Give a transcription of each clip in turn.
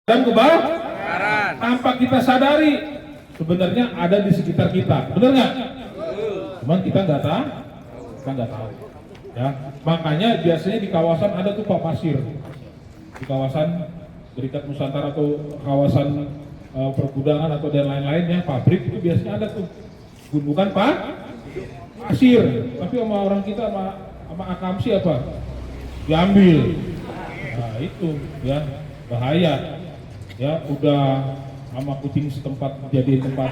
dan kebakaran tanpa kita sadari sebenarnya ada di sekitar kita, benar nggak? Cuman kita nggak tahu, ya. Makanya biasanya di kawasan ada tuh Pak pasir, di kawasan Berikat Nusantara atau kawasan pergudangan atau dan lain-lainnya, pabrik itu biasanya ada tuh gundukan Pak pasir, tapi sama orang kita sama akamsi apa? Diambil. Nah itu ya bahaya. Ya udah sama kucing setempat jadi tempat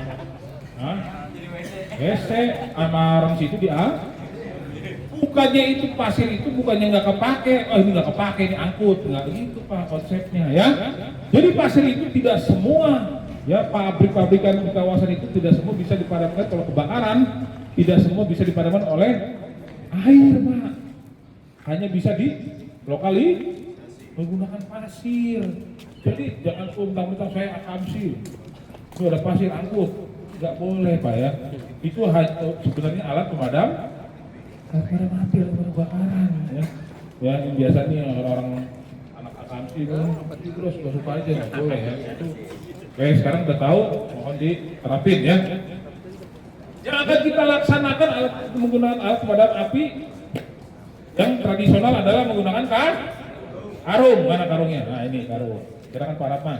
WC sama orang situ bukannya itu pasir itu bukannya nggak kepake, ini nggak kepake, ini angkut, nggak gitu Pak konsepnya ya. Jadi pasir itu tidak semua ya, pabrik-pabrikan di kawasan itu tidak semua bisa dipadamkan. Kalau kebakaran tidak semua bisa dipadamkan oleh air Pak, hanya bisa di lokali menggunakan pasir. Jadi jangan mentang-mentang saya akamsi, itu ada pasir angkut, nggak boleh Pak ya. Itu sebenarnya alat pemadam api atau kebakaran ya. Ya yang biasanya orang anak akamsi kan terus suka aja nggak boleh ya. Itu sekarang udah tahu, mohon diterapin ya. Yang akan kita laksanakan menggunakan alat pemadam api yang tradisional adalah menggunakan karung. Mana karungnya? Nah ini karung. Silakan Pak Ratman.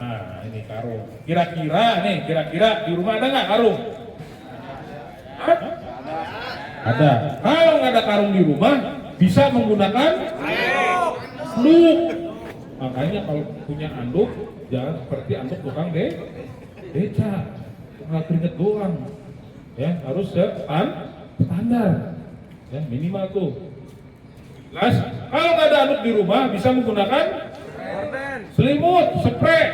Nah ini karung. Kira-kira di rumah ada nggak karung? Ada. Kalau nggak ada karung di rumah, bisa menggunakan anduk. Makanya kalau punya anduk, jangan seperti anduk tukang beca, nggak keringet doang. Ya harus standar. Ya minimal tuh. Jelas. Kalau nggak ada anduk di rumah, bisa menggunakan selimut, spray,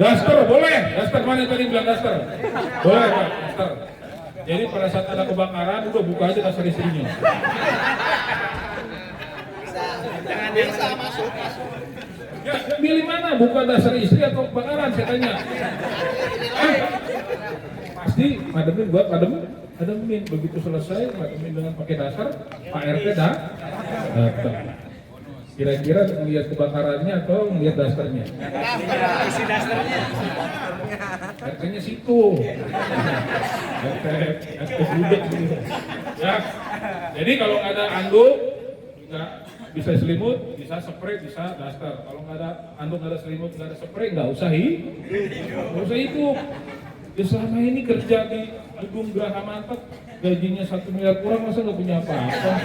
daster boleh. Daster mana tadi bilang daster? Boleh Pak, daster. Jadi pada saat ada kebakaran, udah buka aja daster istrinya. Bisa masuk. Ya, pilih mana? Buka daster istri atau kebakaran? Saya tanya. Pasti pademin buat pademin. Begitu selesai, pademin dengan pakai daster, Pak RT datang. Kira-kira melihat kebakarannya atau melihat dasternya? Isi dasternya. RT-nya situ. RT budek gitu. Ya. Jadi kalau ada anduk, bisa selimut, bisa spray, bisa daster. Kalau nggak ada anduk, nggak ada selimut, nggak ada spray, nggak usah hidup. Ya selama ini kerja di gedung Geraha Mantap, gajinya 1 miliar kurang, masa nggak punya apa-apa?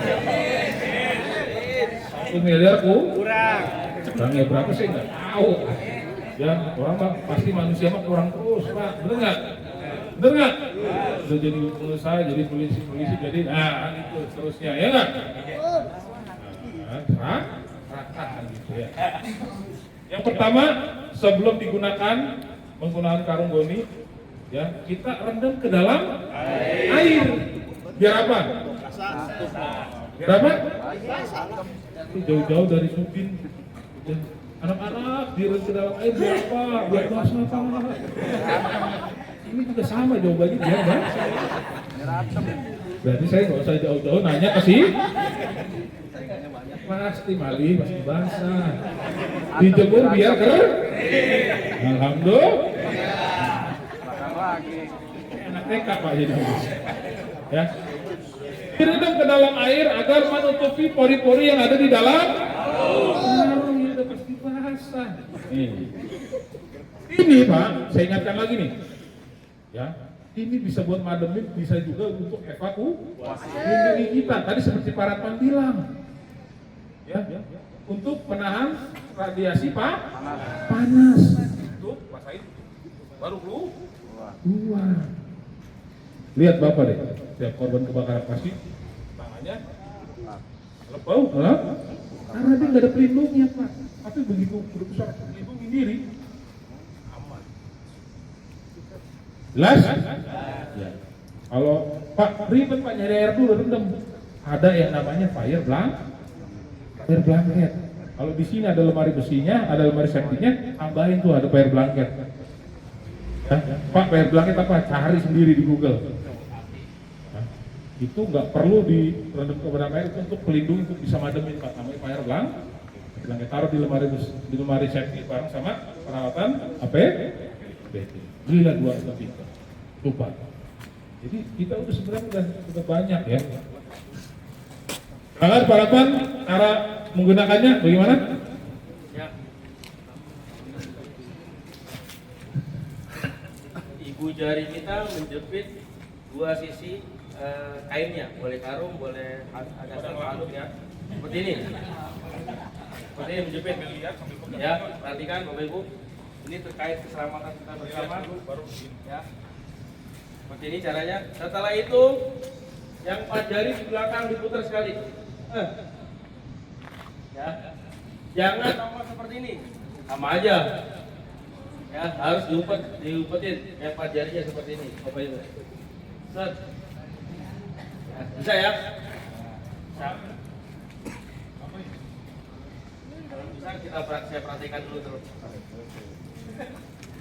1 miliar kurang ya berapa sih nggak tahu ya, orang Pak pasti manusia mah kurang terus Pak, bener nggak? Udah jadi pengusaha, jadi polisi jadi itu seterusnya ya nggak? Rata gitu ya. Yang pertama, sebelum menggunakan karung goni ya, kita rendam ke dalam air. Biar apa? Biar apa? Jauh-jauh dari Subin, anak-anak direndam ke dalam air biar apa? Biar basah Pak. Ini juga sama jawabannya, biar basah. Berarti saya nggak usah jauh-jauh nanya ke sini. Pasti basah. Dijemur biar kering. Alhamdulillah. Enak TK Pak jadi. Ya. Direndam ke dalam air agar menutupi pori-pori yang ada di dalam karung, ya udah pasti basah. Ini Pak, saya ingatkan lagi nih. Ya, ini bisa buat mademin, bisa juga untuk evakuasi. Ini kita tadi seperti Pak Ratman bilang. Ya, untuk menahan radiasi panas. Untuk pasain baru keluar. Lihat Bapak deh, setiap korban kebakaran pasti tangannya lepau, karena dia nggak ada pelindungnya Pak. Tapi begitu berusaha melindungi diri, aman. Jelas? Ya. Kalau Pak ribet Pak nyari air dulu rendam, ada yang namanya fire blanket. Kalau di sini ada lemari besinya, ada lemari safety-nya, tambahin tuh ada fire blanket. Pak fire blanket apa? Cari sendiri di Google. Itu nggak perlu direndam ke dalam air, itu untuk pelindung, untuk bisa mademin Pak, namanya fire blanket. Bilangnya taruh di lemari safety bareng sama peralatan APBD. Belilah 2 atau 3. Lupa. Jadi kita udah sebenarnya udah banyak ya. Silakan Pak Ratman, cara menggunakannya bagaimana? Ya. Ibu jari kita menjepit 2 sisi kainnya, boleh karung, boleh ada handuk ya. Seperti ini. Seperti ini menjepit. Ya, perhatikan Bapak Ibu. Ini terkait keselamatan kita bersama. Ya. Seperti ini caranya. Setelah itu yang 4 jari di belakang diputar sekali. Ya. Jangan nomor seperti ini. Sama aja. Ya, harus diumpetin. Yang 4 jarinya seperti ini, Bapak Ibu. Set. Ya, bisa ya? Bisa. Kalau bisa saya perhatikan dulu terus.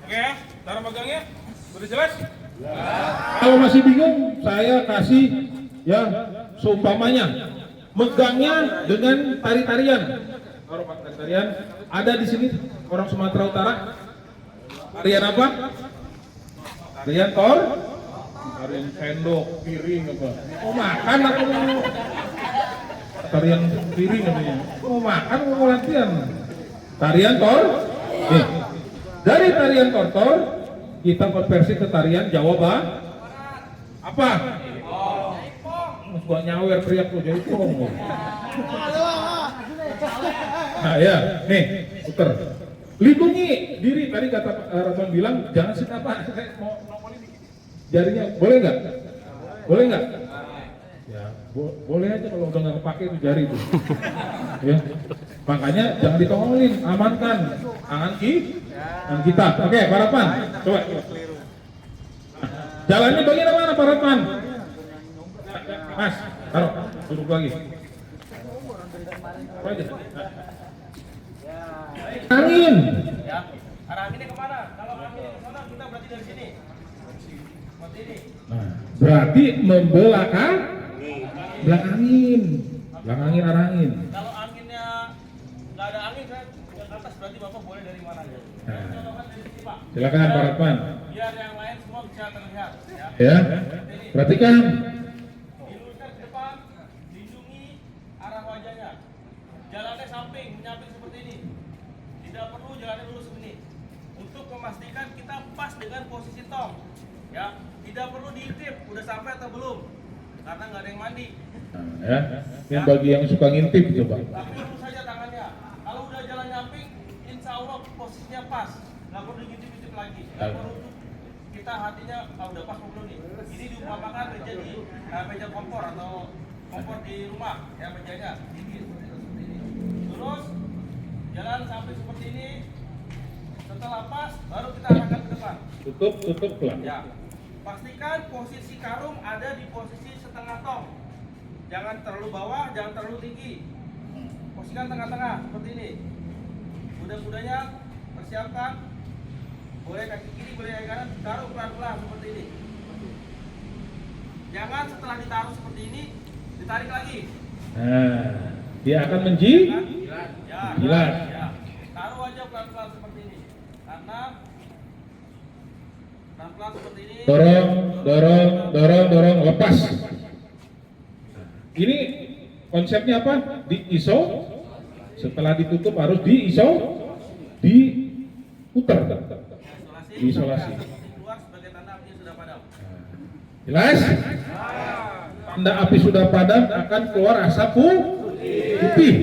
Oke ya, cara megangnya sudah jelas? Kalau masih bingung, saya kasih ya seumpamanya megangnya dengan tari-tarian. Kalau tari-tarian ada di sini orang Sumatera Utara. Tarian apa? Tarian tor? Tarian sendok, piring apa? Mau makan atau mau tarian piring katanya? Mau makan atau mau latihan? Tarian tor? Dari tarian tor kita konversi ke tarian Jawa apa? Gua nyawer teriak lu jadi pong. Nah ya, nih puter. Lindungi diri, tadi kata Ratman bilang jangan apa? Saya mau nongolin jarinya, boleh nggak? Boleh nggak? Ya, boleh aja kalau udah nggak kepake itu jari itu. Ya, makanya jangan ditongolin, amankan tangan kita. Oke, Pak Ratman, coba. Jalannya bagian mana Pak Ratman? Mas, taruh, duduk lagi. Apa aja? Angin. Ya, arah anginnya kemana? Kalau anginnya ke sana, kita berarti dari sini. Seperti ini. Nah, berarti membelakang angin. Belakang angin, arah angin. Kalau anginnya nggak ada angin, saya ke atas berarti Bapak boleh dari mana aja. Nah. Contohkan dari sini Pak. Silakan Pak Ratman. Biar yang lain semua bisa terlihat. Ya, perhatikan. Diluruskan ke depan, lindungi arah wajahnya. Jalannya samping, menyamping seperti ini. Tidak perlu jalannya lurus begini. Untuk memastikan kita pas dengan posisi tong. Ya, tidak perlu diintip, udah sampai atau belum. Karena nggak ada yang mandi. Nah, ya, ini bagi yang suka ngintip coba. Tapi lurus saja tangannya. Kalau udah jalan nyamping, insya Allah posisinya pas. Nggak perlu ngintip-ngintip lagi. Nggak perlu kita hatinya udah pas belum nih. Ini diumpamakan menjadi meja kompor atau kompor di rumah, ya mejanya. Terus jalan sampai seperti ini. Setelah pas, baru kita arahkan ke depan. Tutup pelan. Ya. Pastikan posisi karung ada di posisi setengah tong. Jangan terlalu bawah, jangan terlalu tinggi. Posisikan tengah-tengah seperti ini. Kuda-kudanya persiapkan. Boleh kaki kiri, boleh kaki kanan, taruh pelan-pelan seperti ini. Jangan setelah ditaruh seperti ini, ditarik lagi. Nah, dia akan menjilat. Ya. Taruh aja pelan-pelan seperti ini. Karena pelan-pelan seperti ini. Dorong, lepas. Ini konsepnya apa? Di ISO. Setelah ditutup harus di ISO, diputar. Isolasi. Keluar sebagai tanda apinya sudah padam. Jelas? Tanda api sudah padam akan keluar asap putih.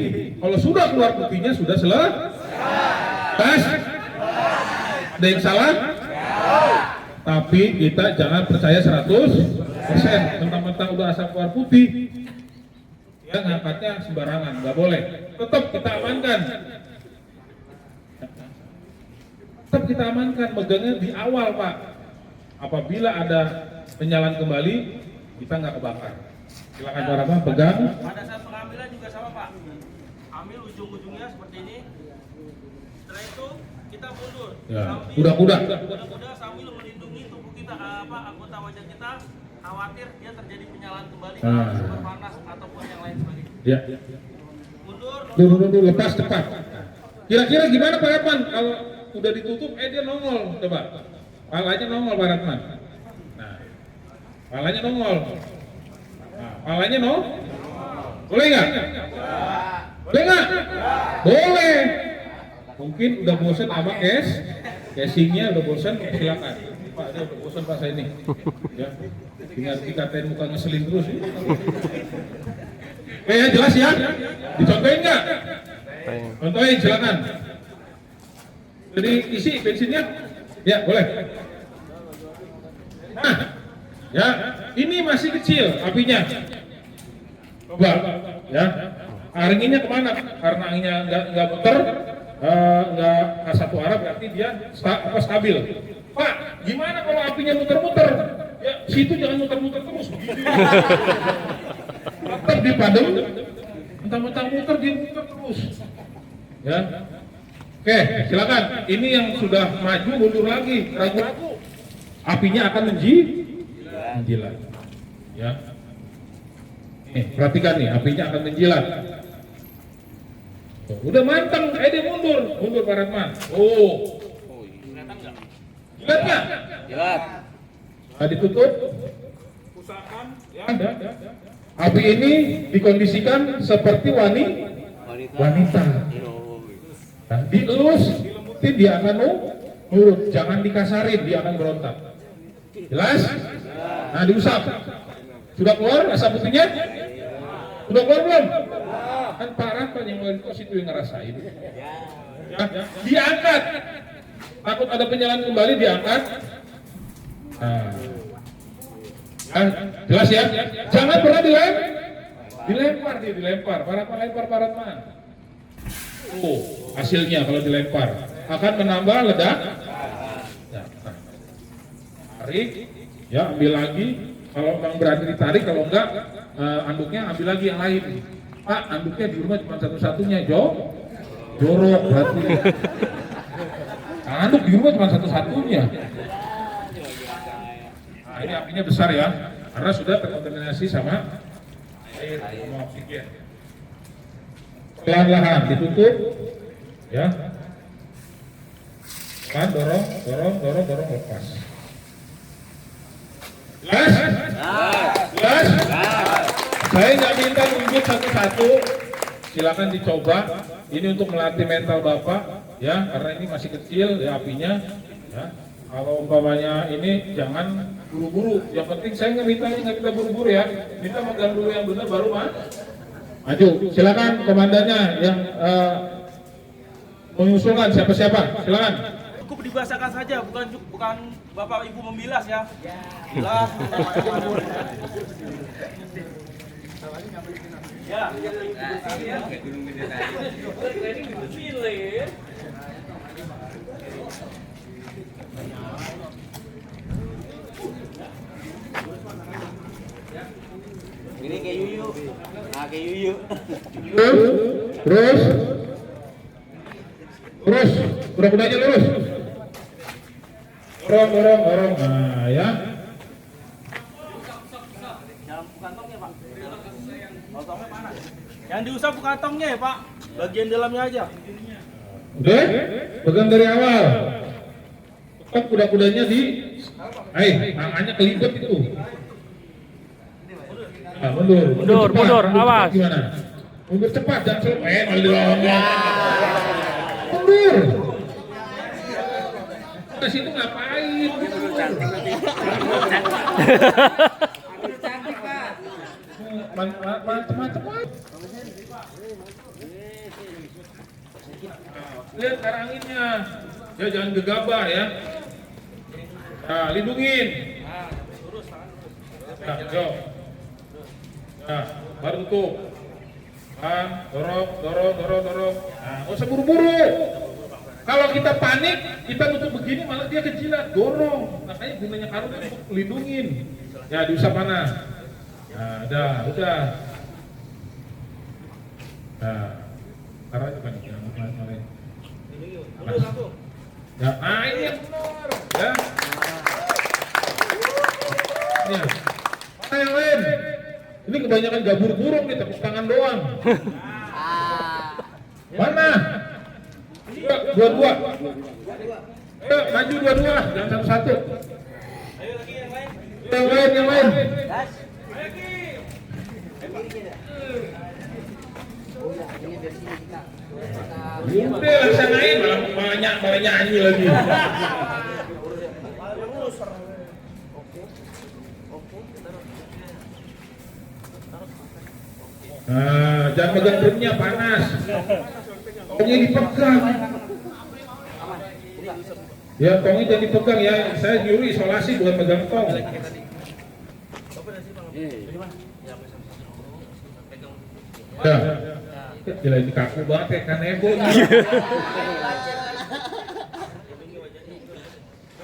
Kalau sudah keluar putihnya sudah selesai. Ada yang salah? Tapi kita jangan percaya 100%. Mentang-mentang udah asap keluar putih, ya ngangkatnya sembarangan, nggak boleh. Tetap kita amankan. Tetap kita amankan, megangnya di awal Pak. Apabila ada penyalaan kembali, kita nggak kebakar. Silakan Pak Rahman, pegang. Pada saat pengambilan juga sama Pak. Ambil ujung-ujungnya seperti ini. Setelah itu kita mundur. Ya, Sambil- kuda-kuda. Kuda-kuda sambil melindungi tubuh kita, anggota wajah kita. Khawatir dia terjadi penyalaan kembali, sumber panas ataupun yang lain sebagainya. Ya. Mundur. Dulu lepas cepat. Kira-kira gimana Pak Ratman kalau udah ditutup dia nongol, coba. Palanya nongol Pak Ratman. Nah, palanya nongol. Nah, palanya boleh nggak? Boleh nggak? Boleh. Mungkin udah bosan sama casingnya udah bosan, silakan. Pak, dia udah bosan Pak saya ini. Ya, tinggal dikatain muka ngeselin terus. Oke ya, jelas ya? Dicontohin nggak? Contohin, silakan. Jadi isi bensinnya, ya boleh. Nah, ya ini masih kecil apinya. Coba, ya. Anginnya kemana? Karena anginnya nggak muter, nggak satu arah, berarti dia stabil. Pak, gimana kalau apinya muter-muter? Ya, situ jangan muter-muter terus. Tetap dipadam, mentang-mentang muter dia muter terus. Ya, oke, silakan. Ini yang sudah maju mundur lagi, ragu-ragu. Apinya akan menjilat. Ya. Perhatikan nih, apinya akan menjilat. Tuh, udah manteng, dia mundur Pak Ratman. Oh, jilat nggak? Jilat. Nah, ditutup. Usahakan, ya. Api ini dikondisikan seperti wanita. Nah, dielus, dilemutin dia akan nurut. Jangan dikasarin, dia akan berontak. Jelas? Nah, diusap. Sudah keluar asap putihnya? Sudah keluar belum? Kan Pak Ratman yang wali kos itu yang ngerasain. Ya, diangkat. Takut ada penyalaan kembali, diangkat. Nah, jelas ya? Jangan pernah dilempar. Pak Ratman lempar Pak Ratman. Oh, hasilnya kalau dilempar akan menambah ledak. Ya, tarik, ya ambil lagi. Kalau memang berani ditarik, kalau enggak anduknya ambil lagi yang lain. Pak, anduknya di rumah cuma satu-satunya, jorok berarti. Anduk di rumah cuma satu-satunya. Nah, ini apinya besar ya, karena sudah terkontaminasi sama air, sama oksigen. Pelan-pelan ditutup, ya. Pelan, dorong, lepas. Jelas? Jelas? Saya nggak minta nunjuk satu-satu, silakan dicoba. Ini untuk melatih mental Bapak, ya, karena ini masih kecil ya apinya. Ya. Kalau umpamanya ini jangan buru-buru. Yang penting saya nggak kita buru-buru ya. Minta megang dulu yang benar baru maju. Silakan komandannya yang mengusulkan siapa-siapa. Silakan. Cukup dibahasakan saja, bukan Bapak Ibu membilas ya. Bilas. Ya. Ini kayak yuyu. Nah, kayak yuyu. Terus, kuda-kudanya lurus. Dorong. Nah, ya. Dalam kantongnya Pak. Kantongnya mana? Yang diusap kantongnya ya Pak. Bagian dalamnya aja. Udah, pegang dari awal. Tetap kuda-kudanya tangannya kelibet itu. Nah, mundur, awas. Gimana? Mundur cepat, jangan selesai. Malah dilongong. Mundur. Ke situ ngapain? Macam-macam. Lihat karanginnya. Ya jangan gegabah ya. Nah, lindungin. Nah, jauh. Nah, baru tutup. Dorong. Nah, nggak usah buru-buru. Kalau kita panik, kita nutup begini malah dia kejilat, dorong. Makanya gunanya karung untuk lindungin. Ya, diusap panas. Nah, udah. Nah, karena juga nih, ya, ini yang benar, ya. Ya. Mana yang lain? Ini kebanyakan gabur burung nih, tepuk tangan doang. Mana? Dua-dua. Ayo, maju dua-dua, jangan satu-satu. Yang lain. Das. Udah laksanain, malah nyanyi lagi. Nah, jangan pegang drumnya panas. Tongnya dipegang. Ya, tongnya jangan dipegang ya. Saya nyuruh isolasi bukan pegang tong. Ya, gila ini kaku banget ya kanebo.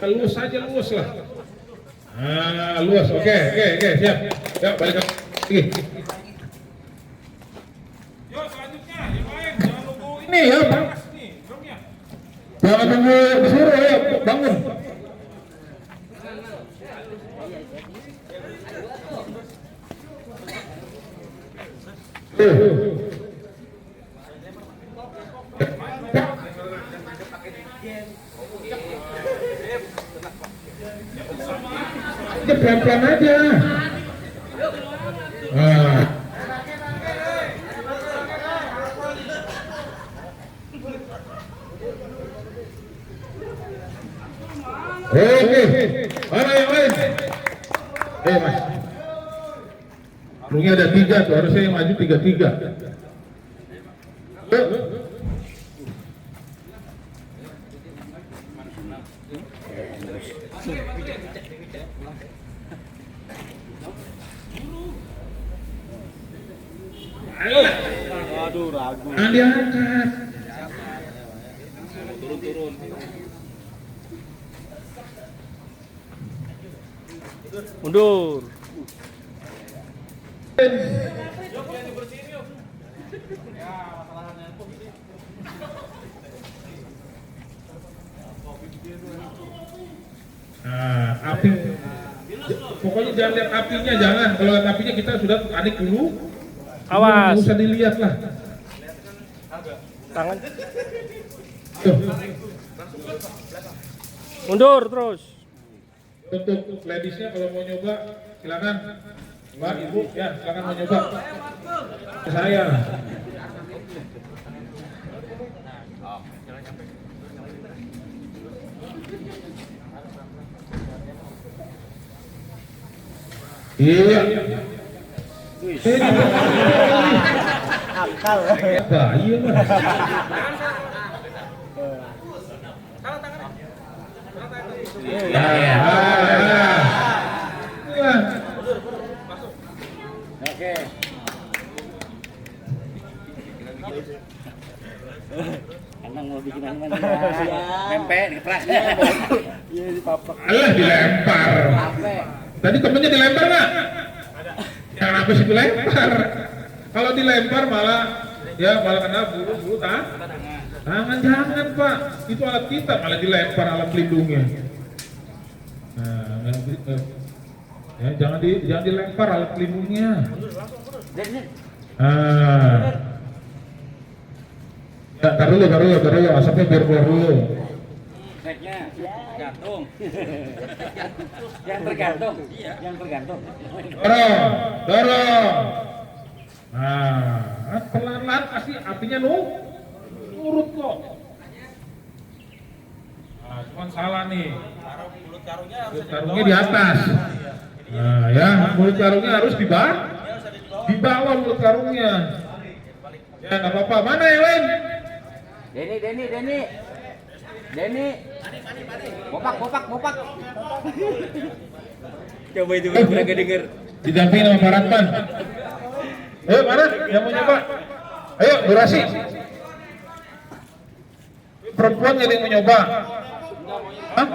Luas aja luas lah. Ah, luas. Oke, siap. Ya, balik lagi. Yuk, selanjutnya yang lain. Jangan nunggu ini ya, Bang. Jangan nunggu disuruh ya, bangun. Pelan-pelan aja. Oke, mana yang lain? Mas. Burungnya ada 3 tuh, harusnya yang maju 3-3. Aduh, ragu. Diangkat. Turun. Mundur. Nah, api. Pokoknya jangan lihat apinya, jangan. Kalau lihat apinya kita sudah panik dulu. Awas. Nggak usah dilihat lah. Tangan. Tuh. Mundur terus. Untuk ladiesnya kalau mau nyoba silakan. Mbak, Ibu, ya silakan mau nyoba. Saya. Iya. Akal. Bahaya Mas. Oke. Emang mau bikin apa nih? Pempek diprak. Iya dipapak. Alah dilempar. Tadi temennya dilempar nggak? Kenapa sih dilempar? Kalau dilempar malah kena bulu tangan. Jangan Pak, itu alat kita malah dilempar alat pelindungnya. Nah, ya, jangan dilempar alat pelindungnya. Ya, tar dulu, asapnya biar keluar dulu. Naiknya gantung. Yang tergantung. Yang tergantung. Dorong. Nah, pelan-pelan kasih apinya nurut kok. Nah, cuman salah nih. Mulut karungnya di atas. Nah, ya, mulut karungnya harus di bawah mulut karungnya. Ya, nggak apa-apa. Mana yang lain? Denny. Bopak. Coba itu pernah gak denger. Didampingin sama Pak Ratman. Ayo, mana yang mau nyoba? Ayo, durasi. Perempuan nggak ada yang mau nyoba? Hah?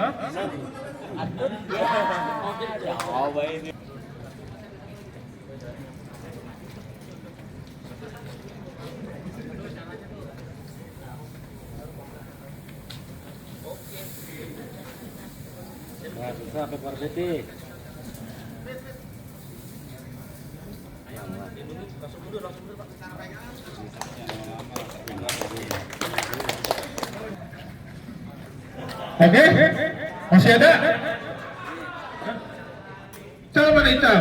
Coba ini. Nah, susah sampai detik. Oke? Masih ada? Ical mana Ical?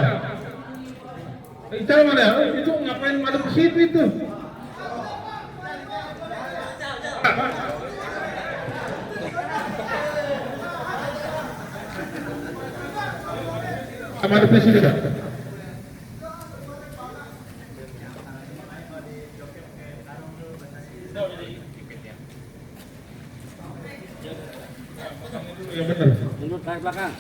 Ical mana? Oh, itu ngapain madep ke situ itu? Madep ke situ dah. Yang benar. Mundur ke belakang.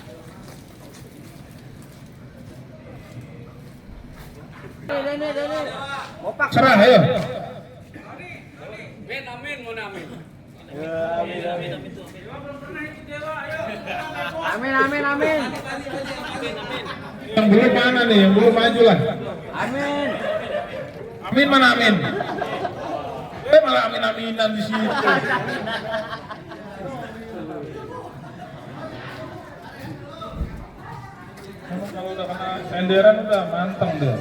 Serah, ayo. Amin. Yang belum mana nih? Yang belum maju lah. Amin. Amin mana amin? Malah amin-aminan di situ. Kalau udah kena senderan udah manteng deh.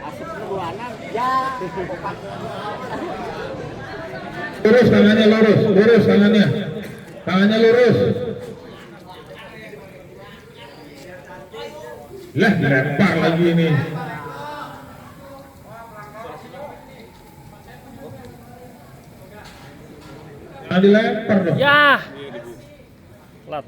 Asupnya buanan. Ya. Lurus tangannya, lurus tangannya. Tangannya lurus. Lah, dilempar lagi ini. Nah, dilempar dong. Ya. Lat.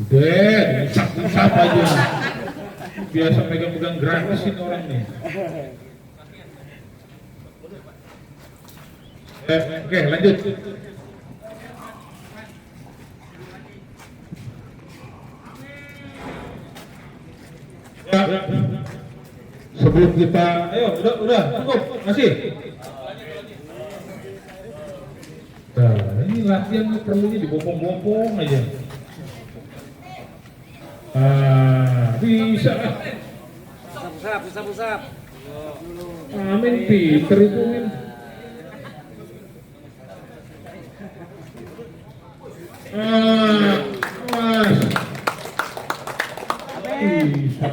Udah, usap aja. Biasa pegang-pegang gratis ini orang nih. Oke, lanjut. Ya. Sebelum kita, ayo, udah, cukup, masih. Nah, ini latihan perlunya dibopong-bopong aja. Bisa. Usap. Amin, Peter itu min. Mas. Bisa.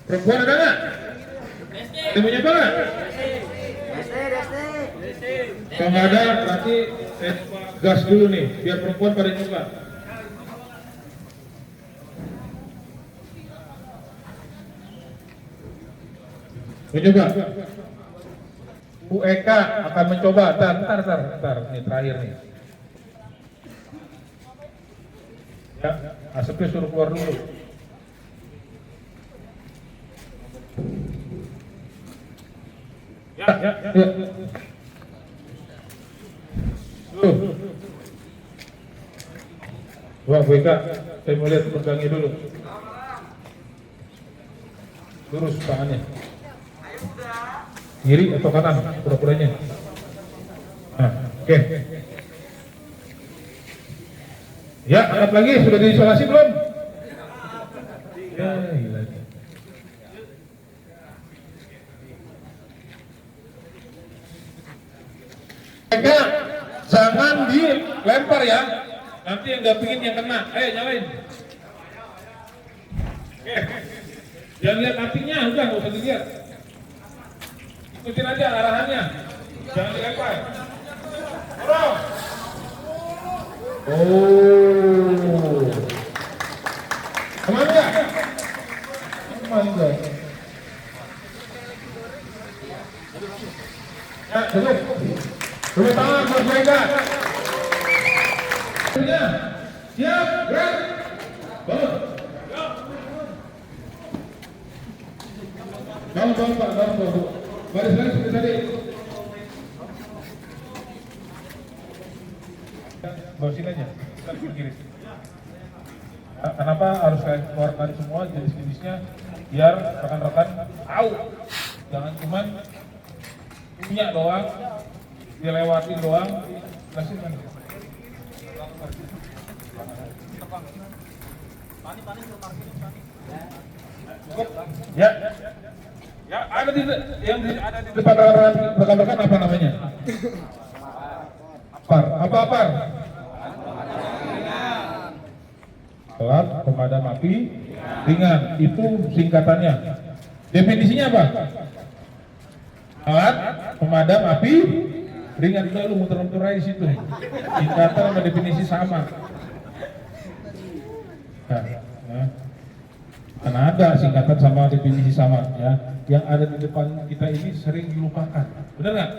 Perempuan ada nggak? Temunya apa nggak? Kalau nggak ada, berarti gas dulu nih, biar perempuan pada nyoba. Mencoba. UEK akan mencoba. Ntar. Ini terakhir nih. Ya, asapnya suruh keluar dulu. Ya. Tuh. Wah, UEK, saya mau lihat pegangnya dulu. Lurus tangannya. Kiri atau kanan pura-puranya. Nah, oke. Ya, angkat lagi. Sudah diisolasi belum? Ya, gila. Maka jangan dilempar ya. Nanti yang dampingin yang kena. Nyalain. Jangan lihat apinya, udah nggak usah dilihat. Ikutin aja arahannya, jangan dilempar. Dorong. Oh, aman nggak? Aman nggak? Ya, dulu tangan buat mereka. Siap, gerak. Bangun. Bangun, Pak. Baris seperti tadi. Bawa sini aja, kita ke kiri. Kenapa harus saya keluarkan semua jenis-jenisnya biar rekan-rekan tahu, jangan cuman punya doang, dilewatin doang, jelasin kan. Cukup? Ya. Ya, ada di ada di depan rekan-rekan apa namanya? Apar. Apa apar? Alat pemadam api ringan. Itu singkatannya. Definisinya apa? Alat pemadam api ringan. Itu lu muter-muter aja di situ. Singkatan sama definisi sama. Nah, ya. Kan ada singkatan sama definisi sama ya. Yang ada di depan kita ini sering dilupakan. Benar nggak?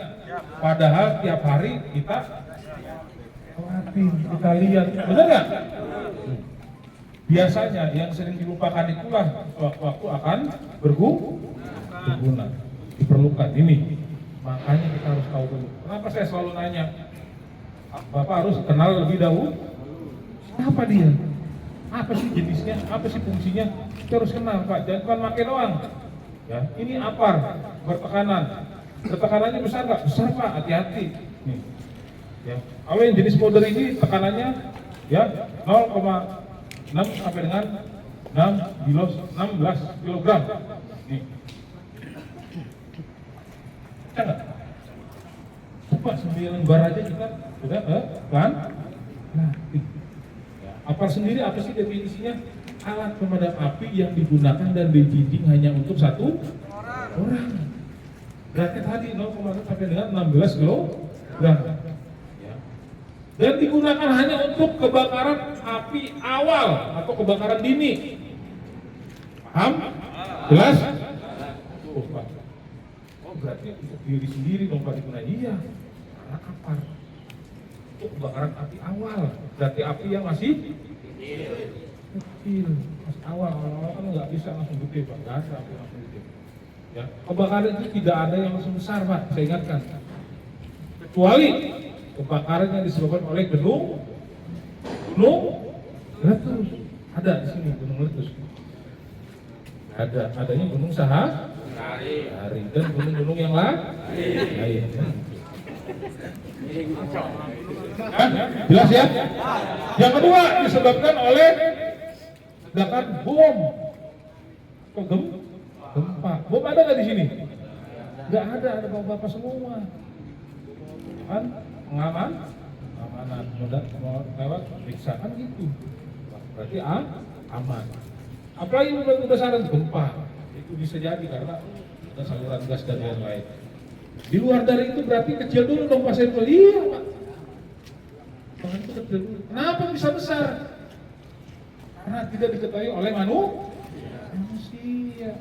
Padahal tiap hari kita latih, kita lihat. Benar nggak? Biasanya yang sering dilupakan itulah waktu akan berguna, diperlukan ini. Makanya kita harus tahu dulu. Kenapa saya selalu nanya? Bapak harus kenal lebih dahulu. Siapa dia? Apa sih jenisnya? Apa sih fungsinya? Kita harus kenal, Pak. Jangan cuma pakai doang. Ya, ini apar bertekanan. Tekanannya besar nggak? Besar, Pak. Hati-hati. Nih. Ya. Kalau yang jenis powder ini tekanannya ya 0,6 sampai dengan 16 kilogram. Nih. Bisa nggak? Coba 9 bar aja kita sudah kan? Nah, apar sendiri apa sih definisinya? Alat pemadam api yang digunakan dan dijinjing hanya untuk satu orang. Berarti tadi 0,6 sampai dengan 16 kilogram. Ya. Dan digunakan hanya untuk kebakaran api awal atau kebakaran dini. Paham? Jelas? Oh, Pak. Oh, berarti untuk diri sendiri dong Pak digunakan. Iya. Karena apar. Untuk kebakaran api awal. Berarti api yang masih kecil, masih awal kan nggak bisa langsung gede Pak, nggak ada api langsung gede. Ya, kebakaran itu tidak ada yang langsung besar Pak, saya ingatkan. Kecuali kebakaran yang disebabkan oleh gunung meletus. Ada di sini gunung meletus. Adanya gunung Sahari dan gunung-gunung yang lain. Jelas ya? Yang kedua disebabkan oleh ledakan bom. Kok gempa? Bom ada nggak di sini? Nggak ada bapak-bapak semua. Kan pengamanan lewat periksaan gitu. Berarti aman. Apalagi besaran gempa itu bisa jadi karena ada saluran gas dan lain-lain. Di luar dari itu berarti kecil dulu dong Pak Saiful. Iya Pak. Jangan itu kecil dulu. Kenapa bisa besar? Karena tidak diketahui oleh manusia.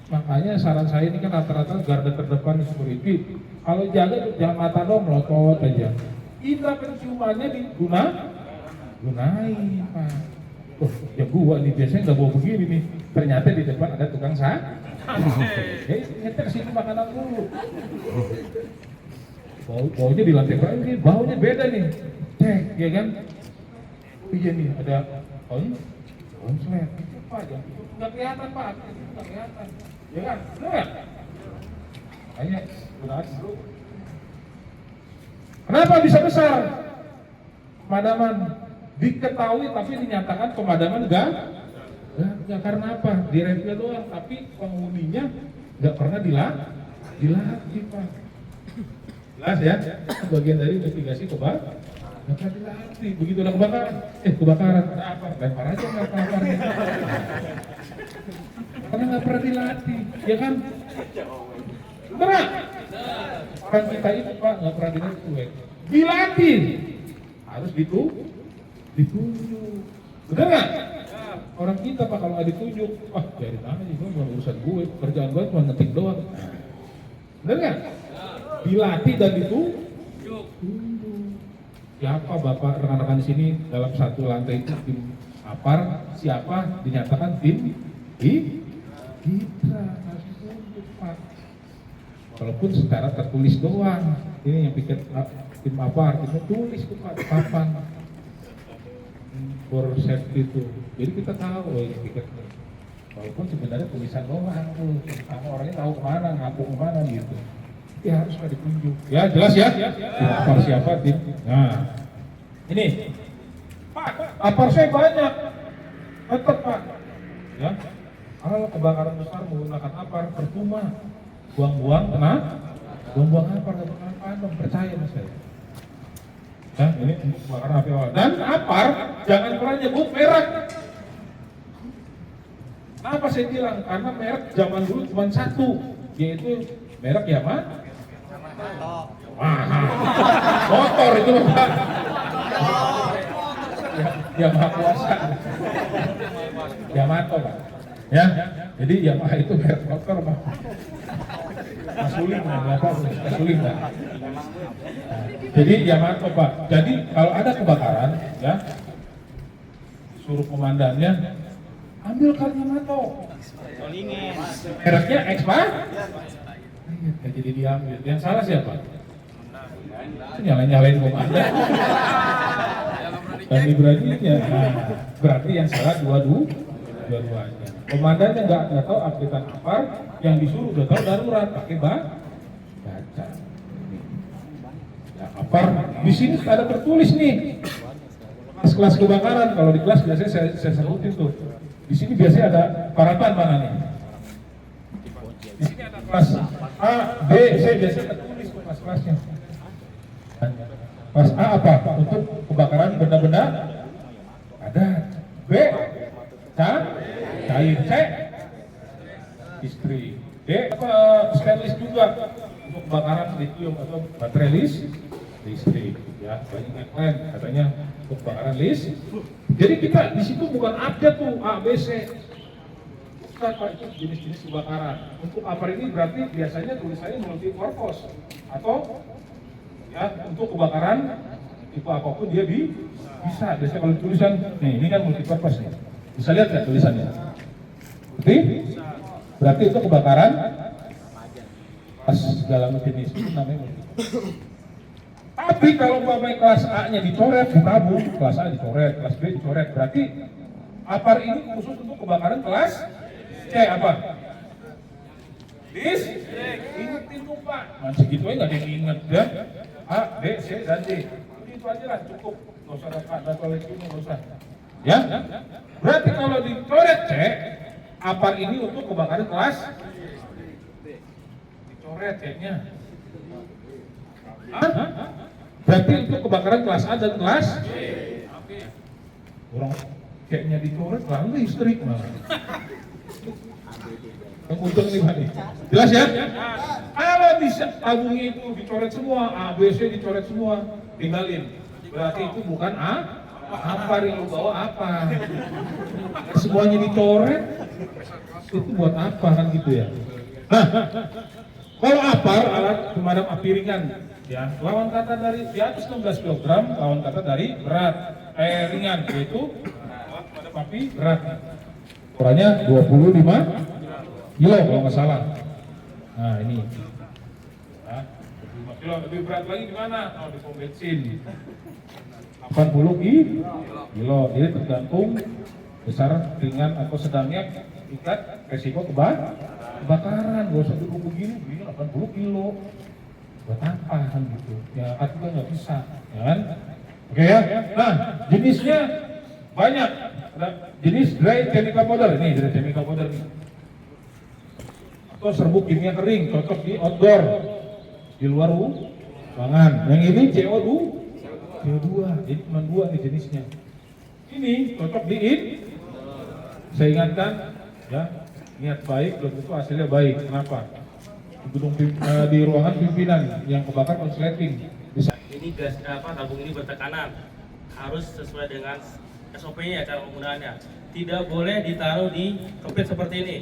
Makanya saran saya ini kan rata-rata garda terdepan security. Kalau jaga jangan mata dong melotot aja. Indra penciumannya gunain Pak. Oh ya gua nih biasanya nggak bawa begini nih. Ternyata di depan ada tukang nyetek sini makanan dulu. Baunya di lantai berapa nih? Baunya beda nih. Cek, ya kan? Iya nih ada konslet. Itu Pak, ya. Nggak kelihatan Pak, nggak kelihatan. Ya kan? Benar? Hanya gunakan dulu. Kenapa bisa besar? Pemadaman diketahui tapi dinyatakan pemadaman enggak karena apa? Direview doang, tapi penghuninya nggak pernah dilatih Pak. Jelas ya? Bagian dari investigasi kebakaran. Nggak pernah dilatih. Begitu ada kebakaran, ada apa? Lempar aja nggak karena nggak pernah dilatih, ya kan? Benar? Orang kita itu Pak nggak pernah dilatih, harus ditunjuk. Benar nggak? Orang kita Pak kalau nggak ditunjuk, wah biarin aja, bukan urusan gue, kerjaan gue cuma ngetik doang. Benar nggak? Dilatih dan ditunjuk. Siapa Bapak rekan-rekan di sini dalam satu lantai tim apar, siapa dinyatakan tim kita harus ditunjuk Pak. Walaupun secara tertulis doang, ini yang pikir tim apar, kita tulis tuh Pak di papan. For safety itu, jadi kita tahu ini tiketnya. Walaupun sebenarnya tulisan doang tuh, sama orangnya tahu kemana, ngapung kemana gitu. Ya harus nggak ditunjuk. Ya jelas ya. Apar siapa tim? Nah, ini Pak, apar saya banyak, tetap Pak. Ya, kalau kebakaran besar menggunakan apar percuma. buang-buang buang-buang apa nggak bakalan padam, percaya mas saya. Ya, ini untuk kebakaran api awal. Dan apar jangan pernah nyebut merek. Kenapa saya bilang? Karena merek zaman dulu cuma satu, yaitu merek Yamaha. Motor itu Pak. Yamaha kuasa. Yamaha Pak. Ya, jadi Yamaha itu merek motor Pak. Masuling apa? Masuling Pak. Jadi Yamaha Pak. Jadi kalau ada kebakaran, ya suruh komandannya ambilkan Yamaha. Mereknya Expa. Jadi diambil. Yang salah siapa? Nyalain komandan. Dan beraninya. Nah, berarti yang salah dua-duanya. Komandannya nggak tahu updatean apar, yang disuruh udah tahu darurat pakai baca. Ya, apar di sini ada tertulis nih. Kelas kebakaran, kalau di kelas biasanya saya sebutin tuh. Di sini biasanya ada paratan mana nih? Di sini ada kelas A, B, C biasanya tertulis tuh kelas-kelasnya. Kelas A apa? Untuk kebakaran benda-benda ada. B, cair. C, istri. D, stainless juga untuk kebakaran lithium atau baterai listrik. Ya, banyak yang lain katanya untuk kebakaran listrik. Jadi kita di situ bukan update tuh A, B, C. Bukan Pak, itu jenis-jenis kebakaran. Untuk apar ini berarti biasanya tulisannya multi purpose atau ya untuk kebakaran tipe apapun dia bisa. Biasanya kalau tulisan nih ini kan multi purpose nih. Bisa lihat nggak tulisannya? Berarti itu kebakaran pas segala jenis itu namanya multi purpose. Tapi kalau umpamanya kelas A-nya dicoret, ditabung, kelas A dicoret, kelas B dicoret, berarti apar ini khusus untuk kebakaran kelas C apa? Ingetin tuh Pak. Nah, segitu aja nggak ada yang inget ya. A, B, C, dan D. Itu aja lah cukup. Nggak usah data lagi ini nggak usah. Ya? Berarti kalau dicoret C, apar ini untuk kebakaran kelas dicoret C-nya. Berarti untuk kebakaran kelas A dan kelas orang C-nya dicoret lalu listrik malah. Yang untung nih Pak nih. Jelas ya? Kalau bisa tabungnya itu dicoret semua, A, B, C dicoret semua, tinggalin. Berarti itu bukan A, apar yang lu bawa apa? Semuanya dicoret, itu buat apa kan gitu ya? Nah, kalau apar alat pemadam api ringan, ya lawan kata dari di atas 16 kg, lawan kata dari berat, ringan yaitu pemadam api berat. Ukurannya 25 kilo kalau nggak salah. Nah ini, nah, 25 kilo lebih berat lagi di mana? Oh di pom bensin. 80 kilo. Jadi tergantung besar, ringan atau sedangnya tingkat resiko kebakaran. Gak usah dulu begini 80 kilo. Buat apa kan gitu? Ya kan juga nggak bisa, ya kan? Oke ya. Nah jenisnya banyak. Ada jenis dry chemical powder. Ini dry chemical powder nih. Atau serbuk kimia kering, cocok di outdoor, di luar ruangan. Yang ini CO2, jadi cuma 2 nih jenisnya. Ini cocok di saya ingatkan, ya niat baik belum tentu hasilnya baik. Kenapa? Di gedung di ruangan pimpinan yang kebakar konsleting. Ini gas tabung ini bertekanan, harus sesuai dengan SOP-nya cara penggunaannya. Tidak boleh ditaruh di kepit seperti ini.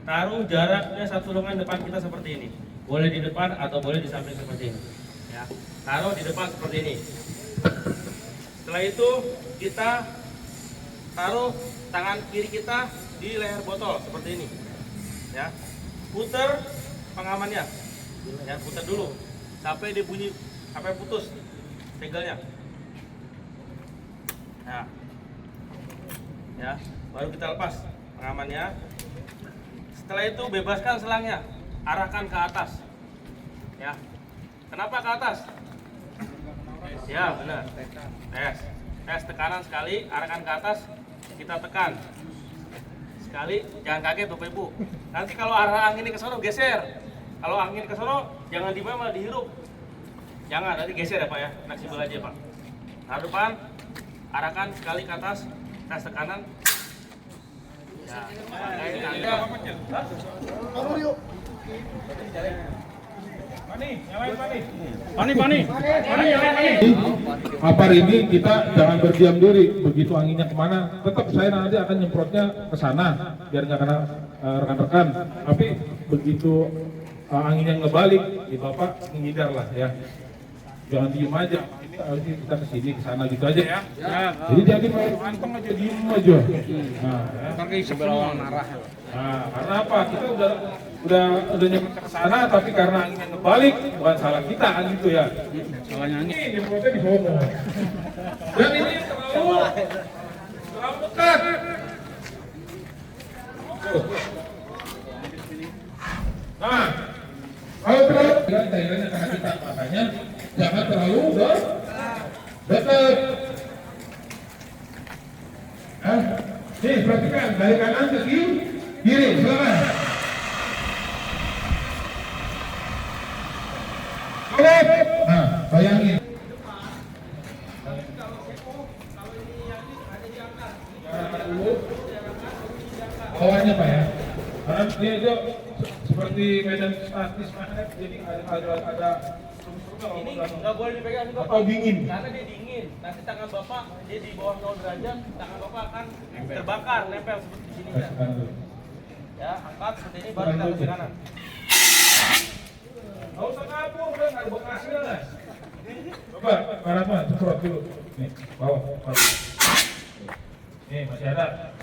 Taruh jaraknya 1 lengan depan kita seperti ini. Boleh di depan atau boleh di samping seperti ini. Ya, taruh di depan seperti ini. Setelah itu kita taruh tangan kiri kita di leher botol seperti ini. Ya, putar pengamannya. Ya, putar dulu sampai dia bunyi, sampai putus segelnya. Nah, ya, baru kita lepas pengamannya. Setelah itu bebaskan selangnya, arahkan ke atas. Ya, kenapa ke atas? Ya benar. Tes tekanan sekali, arahkan ke atas, kita tekan. Sekali, jangan kaget Bapak Ibu. Nanti kalau arah angin ini ke sana geser, Kalau angin ke sono, jangan di mana malah dihirup. Jangan, nanti geser ya Pak ya. Fleksibel aja Pak. Arah depan, arahkan sekali ke atas, tes ke kanan. Ya, Apar ini kita jangan berdiam diri, begitu anginnya kemana, tetap saya nanti akan nyemprotnya ke sana biar nggak kena rekan-rekan. Tapi begitu anginnya ngebalik, ya Bapak menghindar lah ya. Jangan diem aja. Kita ke sini ke sana gitu aja ya. Jadi jadi anteng aja diem aja. Nah, ya. Sebelah arah. Nah, karena apa? Kita udah nyemprot ke sana, tapi karena anginnya ngebalik, bukan salah kita kan gitu ya. Salahnya angin. Ini nyemprotnya di sono. Dan ini terlalu dekat. Nah, kalau terlalu dekat, daerahnya karena kita makanya jangan terlalu dekat. Nih, perhatikan dari kanan ke kiri, silakan. Nah, bayangin. Bawahnya Pak ya. Karena dia seperti medan statis magnet, jadi ada ini nggak boleh dipegang juga atau dingin. Karena dia dingin. Nanti tangan Bapak dia di bawah 0 derajat, tangan Bapak akan terbakar, nempel seperti di sini kan. Ya, angkat seperti ini baru kita ke kanan. Nggak usah kabur, udah nggak ada bekasnya lah. Coba, Pak Rahman, semprot dulu. Nih, bawah. Nih, masih ada.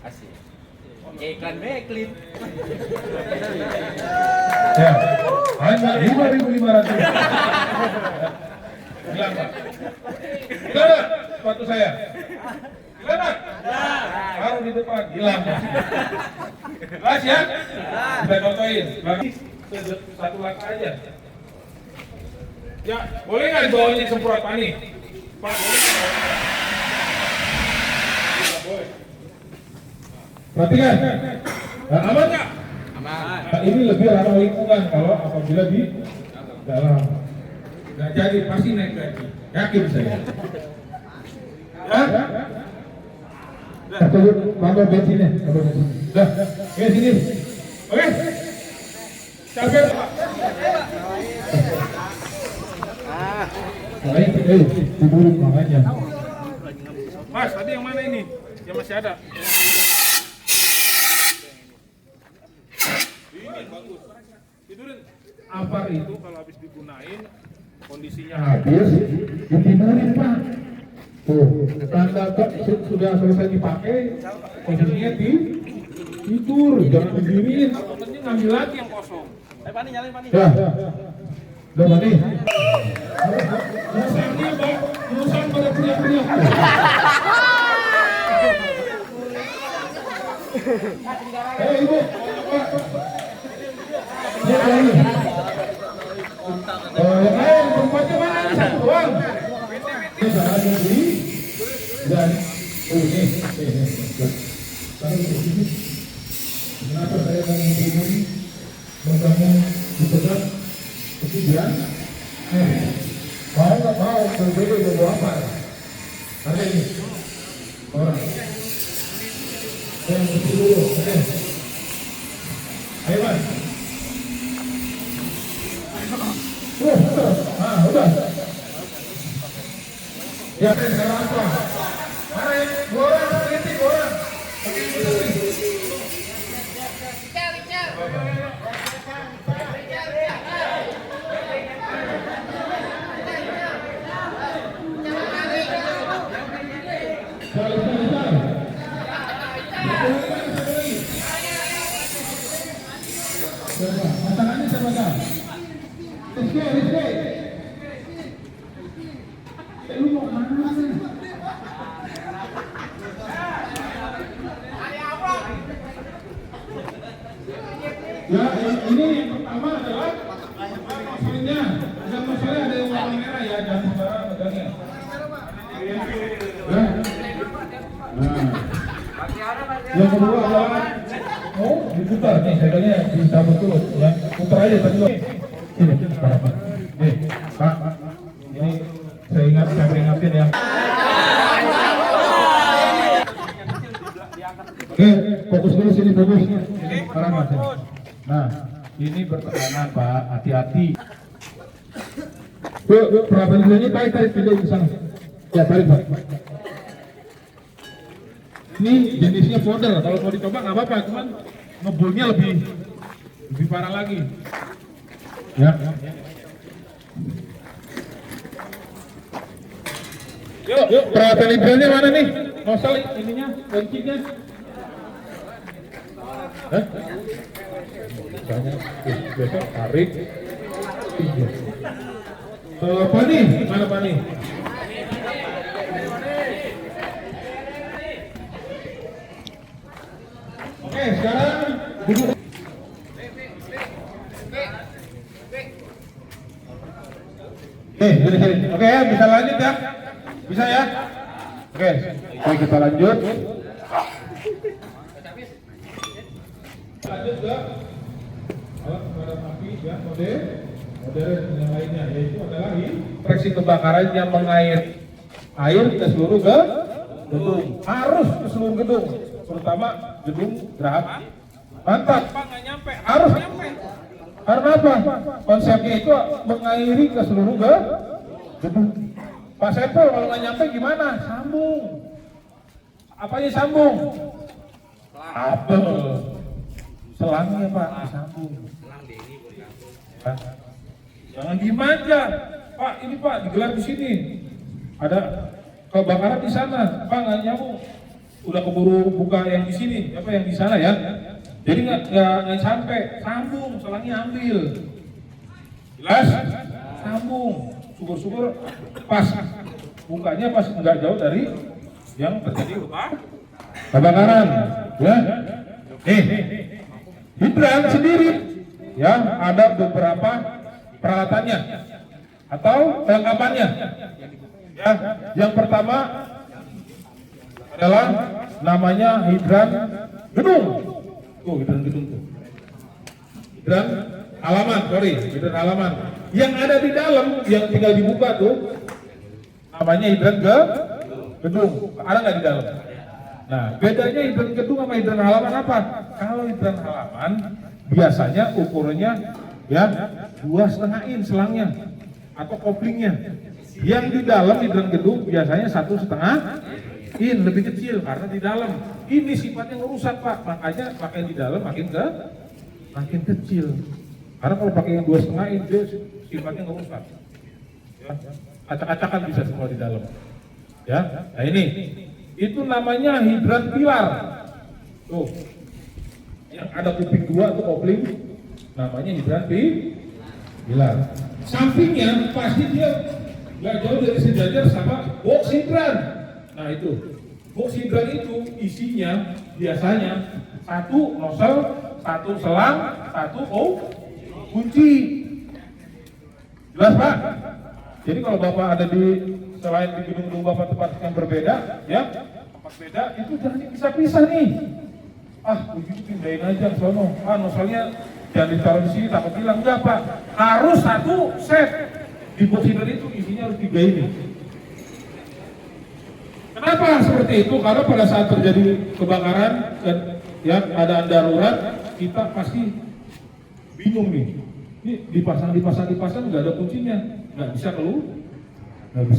Asik. Iklan Meklin. Ya, hanya 5.500. Hilang Pak. Hilang Pak, sepatu saya. Hilang Pak. Taruh di depan, hilang Pak. Jelas ya? Kita contohin. Lagi satu langkah aja. Ya, boleh nggak di bawahnya semprot Pak nih? Pak, boleh nggak? Tidak boleh. Perhatikan. Nah, aman nggak? Aman. Nah, ini lebih ramah lingkungan kalau apabila di dalam. Nggak jadi, pasti naik gaji. Yakin saya. Ya? Satu, tambah bensinnya. Dah, oke sini. Oke. Capek Pak. Baik, tidurin makanya. Mas, tadi yang mana ini? Yang masih ada? Ini bagus. Tidurin. Apar itu kalau habis digunain kondisinya Habis, ditidurin Pak. Tuh, tanda sudah selesai dipakai, posisinya tidur, jangan berdiriin. penting ngambil lagi yang kosong. Pani, nyalain Pani. Ya, udah Pani. Musangnya Pak, musang pada teriak-teriak. Ibu, Pak. Lihat lagi. Tempatnya mana? Satu doang. Ini salah sendiri. Dan, ini. Kenapa saya ingin begini? Kamu dipegang kemudian mau nggak mau berbeda bawa apa ada ini orang yang betul oke ayo Mas udah ya sekarang apa mana yang dua orang titik orang Masalahnya siapa kah? Rizky. Lu mau kemana? Ya, ini yang pertama adalah masalahnya. Yang masalah ada yang warna merah ya, jangan sembarang megangnya. Ya. Nah. Yang kedua adalah Oh, diputar nih, segalanya bisa betul ya. Putar aja tadi loh. Ini, nih, Pak. Ini saya peringatin ya. Oke, fokus dulu sini, fokus. Sekarang Mas. Nah, ini bertekanan Pak, hati-hati. Yuk, perabot ini tarik video ke sana. Ya, tarik Pak. Ini jenisnya folder, kalau mau dicoba nggak apa-apa, cuman ngebulnya lebih parah lagi. Ya. Yuk, peralatan libranya mana nih? Nosal ininya, kuncinya. Hah? Besok tarik. Pak nih, mana Pak nih? Oke, sekarang duduk. Oke ya, bisa lanjut ya? Bisa ya? Oke, kita lanjut. Lanjut ke alat pemadam api ya, modern yang lainnya, yaitu adalah infeksi kebakaran yang mengairi air ke seluruh gedung, harus ke seluruh gedung, terutama gedung Geraha Mantap. Harus nyampe. Karena apa? Konsepnya itu mengairi ke seluruh gedung. Pak Sepo kalau nggak nyampe gimana? Sambung. Apanya sambung? Kabel. Selangnya Pak disambung. Jangan diem aja. Pak ini Pak digelar di sini. Ada kebakaran di sana. Pak nggak nyambung. Udah keburu buka yang di sini. Apa yang di sana ya? Jadi nggak sampai. Sambung. Selangnya ambil. Jelas? Sambung. Syukur-syukur pas bukanya pas nggak jauh dari yang terjadi kebakaran. Ya. Hidran sendiri. Ya, ada beberapa peralatannya atau kelengkapannya. Ya, yang pertama adalah namanya hidran gedung. Tuh, hidran gedung tuh. Hidran halaman, hidran halaman. Yang ada di dalam, yang tinggal dibuka tuh, namanya hidran gedung. Ada nggak di dalam? Nah, bedanya hidran gedung sama hidran halaman apa? Kalau hidran halaman biasanya ukurannya ya 2,5 in selangnya atau koplingnya. Yang di dalam hidran gedung biasanya 1,5 in, lebih kecil karena di dalam. Ini sifatnya ngerusak Pak, makanya pakai di dalam makin kecil. Karena kalau pakai yang 2,5 in dia sifatnya ngerusak. Ya, acak-acakan bisa semua di dalam. Ya, nah ini itu namanya hidran pilar. Tuh, yang ada kuping 2 tuh kopling, namanya hidran pilar. Sampingnya pasti dia nggak jauh dari sejajar sama box hidran. Nah itu, box hidran itu isinya biasanya 1 nosel, 1 selang, 1 kunci. Jelas Pak? Jadi kalau Bapak ada di selain di gedung-gedung Bapak tempat yang berbeda, ya tempat beda itu jangan dipisah-pisah nih. Kunci itu pindahin aja ke sono. Noselnya jangan ditaruh di sini takut hilang. Enggak Pak, harus 1 set. Di box hidran itu isinya harus 3 ini. Kenapa seperti itu? Karena pada saat terjadi kebakaran dan ya keadaan darurat, kita pasti bingung nih. Ini dipasang nggak ada kuncinya, nggak bisa keluar, nggak bisa